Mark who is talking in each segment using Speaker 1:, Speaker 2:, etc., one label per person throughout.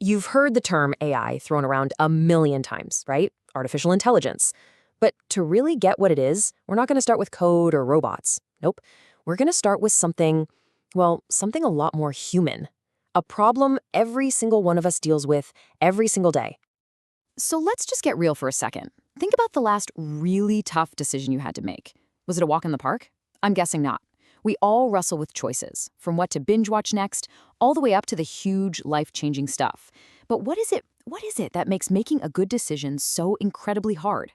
Speaker 1: You've heard the term AI thrown around a million times, right? Artificial intelligence. But to really get what it is, we're not going to start with code or robots. Nope. We're going to start with something, well, something a lot more human. A problem every single one of us deals with every single day.
Speaker 2: So let's just get real for a second. Think about the last really tough decision you had to make. Was it a walk in the park? I'm guessing not. We all wrestle with choices, from what to binge watch next, all the way up to the huge, life-changing stuff. But what is it that makes making a good decision so incredibly hard?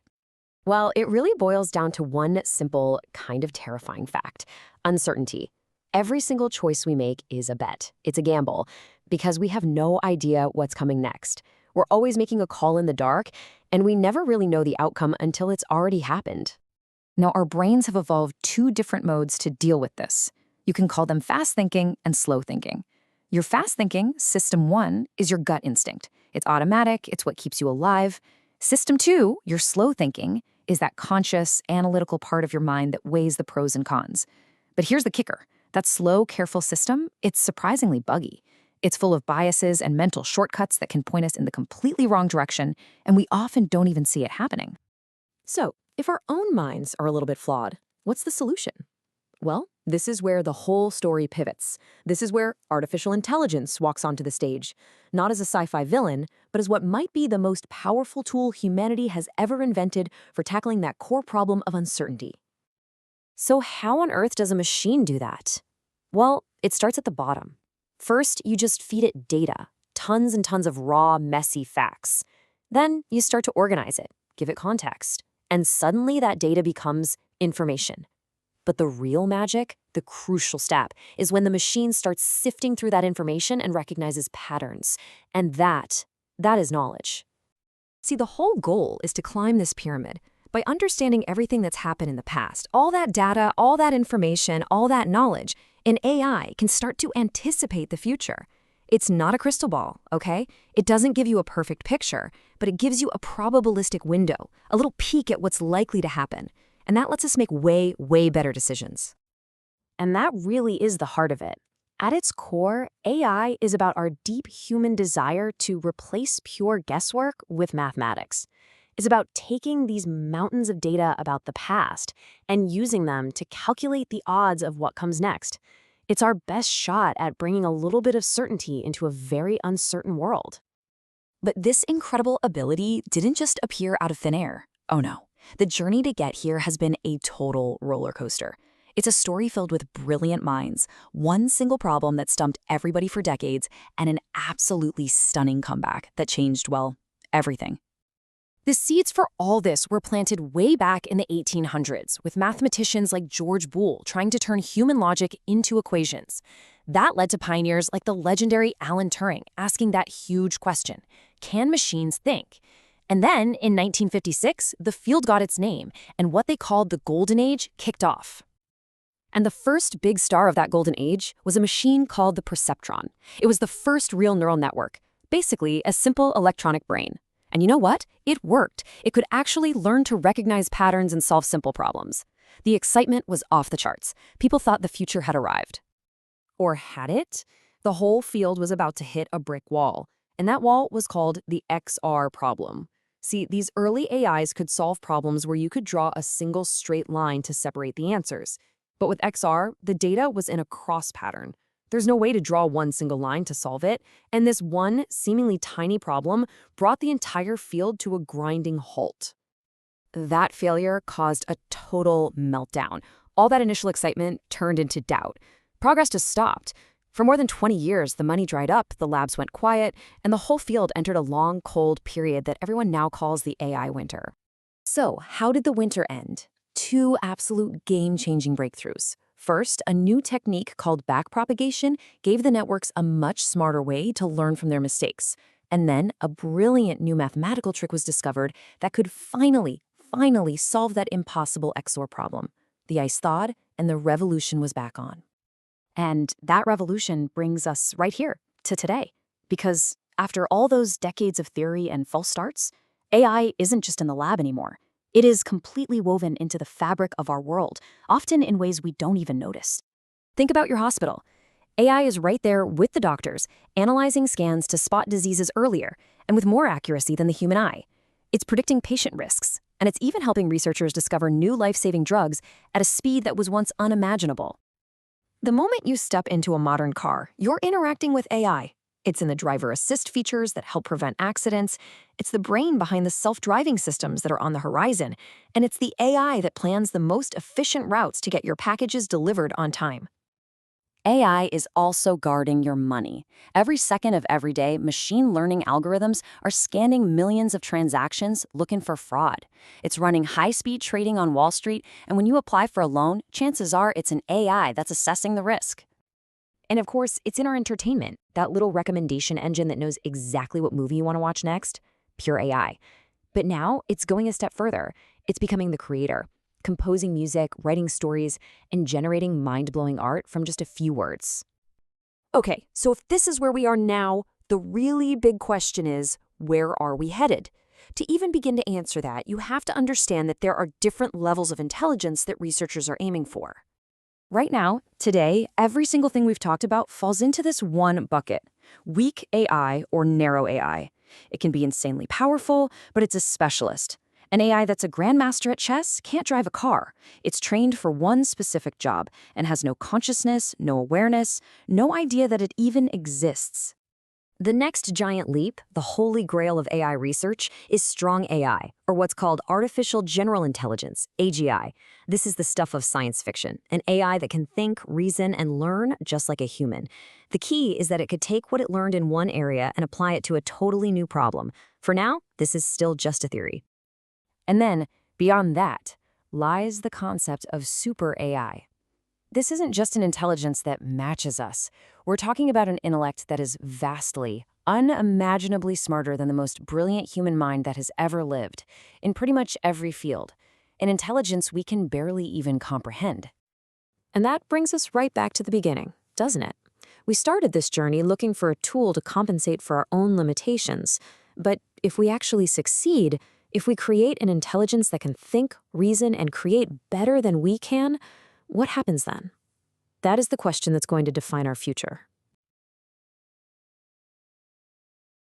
Speaker 1: Well, it really boils down to one simple, kind of terrifying fact: uncertainty. Every single choice we make is a bet. It's a gamble, because we have no idea what's coming next. We're always making a call in the dark, and we never really know the outcome until it's already happened.
Speaker 2: Now, our brains have evolved two different modes to deal with this. You can call them fast thinking and slow thinking. Your fast thinking, system 1, is your gut instinct. It's automatic, it's what keeps you alive. System 2, your slow thinking, is that conscious, analytical part of your mind that weighs the pros and cons. But here's the kicker. That slow, careful system, it's surprisingly buggy. It's full of biases and mental shortcuts that can point us in the completely wrong direction, and we often don't even see it happening.
Speaker 1: So, if our own minds are a little bit flawed, what's the solution? Well, this is where the whole story pivots. This is where artificial intelligence walks onto the stage, not as a sci-fi villain, but as what might be the most powerful tool humanity has ever invented for tackling that core problem of uncertainty. So how on earth does a machine do that? Well, it starts at the bottom. First, you just feed it data, tons and tons of raw, messy facts. Then you start to organize it, give it context, and suddenly that data becomes information. But the real magic, the crucial step, is when the machine starts sifting through that information and recognizes patterns. And that is knowledge. See, the whole goal is to climb this pyramid by understanding everything that's happened in the past. All that data, all that information, all that knowledge, an AI can start to anticipate the future. It's not a crystal ball, okay? It doesn't give you a perfect picture, but it gives you a probabilistic window, a little peek at what's likely to happen. And that lets us make way, way better decisions. And that really is the heart of it. At its core, AI is about our deep human desire to replace pure guesswork with mathematics. It's about taking these mountains of data about the past and using them to calculate the odds of what comes next. It's our best shot at bringing a little bit of certainty into a very uncertain world.
Speaker 2: But this incredible ability didn't just appear out of thin air. Oh no. The journey to get here has been a total roller coaster. It's a story filled with brilliant minds, one single problem that stumped everybody for decades, and an absolutely stunning comeback that changed, well, everything.
Speaker 1: The seeds for all this were planted way back in the 1800s with mathematicians like George Boole trying to turn human logic into equations. That led to pioneers like the legendary Alan Turing asking that huge question: can machines think? And then, in 1956, the field got its name, and what they called the Golden Age kicked off. And the first big star of that Golden Age was a machine called the perceptron. It was the first real neural network, basically a simple electronic brain. And you know what? It worked. It could actually learn to recognize patterns and solve simple problems. The excitement was off the charts. People thought the future had arrived. Or had it? The whole field was about to hit a brick wall, and that wall was called the XR problem. See, these early AIs could solve problems where you could draw a single straight line to separate the answers. But with XR, the data was in a cross pattern. There's no way to draw one single line to solve it, and this one seemingly tiny problem brought the entire field to a grinding halt. That failure caused a total meltdown. All that initial excitement turned into doubt. Progress just stopped. For more than 20 years, the money dried up, the labs went quiet, and the whole field entered a long, cold period that everyone now calls the AI winter. So, how did the winter end? Two absolute game-changing breakthroughs. First, a new technique called backpropagation gave the networks a much smarter way to learn from their mistakes. And then, a brilliant new mathematical trick was discovered that could finally solve that impossible XOR problem. The ice thawed, and the revolution was back on. And that revolution brings us right here, to today. Because after all those decades of theory and false starts, AI isn't just in the lab anymore. It is completely woven into the fabric of our world, often in ways we don't even notice. Think about your hospital. AI is right there with the doctors, analyzing scans to spot diseases earlier and with more accuracy than the human eye. It's predicting patient risks, and it's even helping researchers discover new life-saving drugs at a speed that was once unimaginable. The moment you step into a modern car, you're interacting with AI. It's in the driver assist features that help prevent accidents. It's the brain behind the self-driving systems that are on the horizon. And it's the AI that plans the most efficient routes to get your packages delivered on time. AI is also guarding your money. Every second of every day, machine learning algorithms are scanning millions of transactions looking for fraud. It's running high-speed trading on Wall Street, and when you apply for a loan, chances are it's an AI that's assessing the risk. And of course, it's in our entertainment, that little recommendation engine that knows exactly what movie you want to watch next, pure AI. But now it's going a step further. It's becoming the creator, composing music, writing stories, and generating mind-blowing art from just a few words. Okay, so if this is where we are now, the really big question is, where are we headed? To even begin to answer that, you have to understand that there are different levels of intelligence that researchers are aiming for. Right now, today, every single thing we've talked about falls into this one bucket: weak AI or narrow AI. It can be insanely powerful, but it's a specialist. An AI that's a grandmaster at chess can't drive a car. It's trained for one specific job and has no consciousness, no awareness, no idea that it even exists. The next giant leap, the holy grail of AI research, is strong AI, or what's called artificial general intelligence, AGI. This is the stuff of science fiction, an AI that can think, reason, and learn just like a human. The key is that it could take what it learned in one area and apply it to a totally new problem. For now, this is still just a theory. And then, beyond that, lies the concept of super AI. This isn't just an intelligence that matches us. We're talking about an intellect that is vastly, unimaginably smarter than the most brilliant human mind that has ever lived, in pretty much every field. An intelligence we can barely even comprehend. And that brings us right back to the beginning, doesn't it? We started this journey looking for a tool to compensate for our own limitations. But if we actually succeed, if we create an intelligence that can think, reason, and create better than we can, what happens then? That is the question that's going to define our future.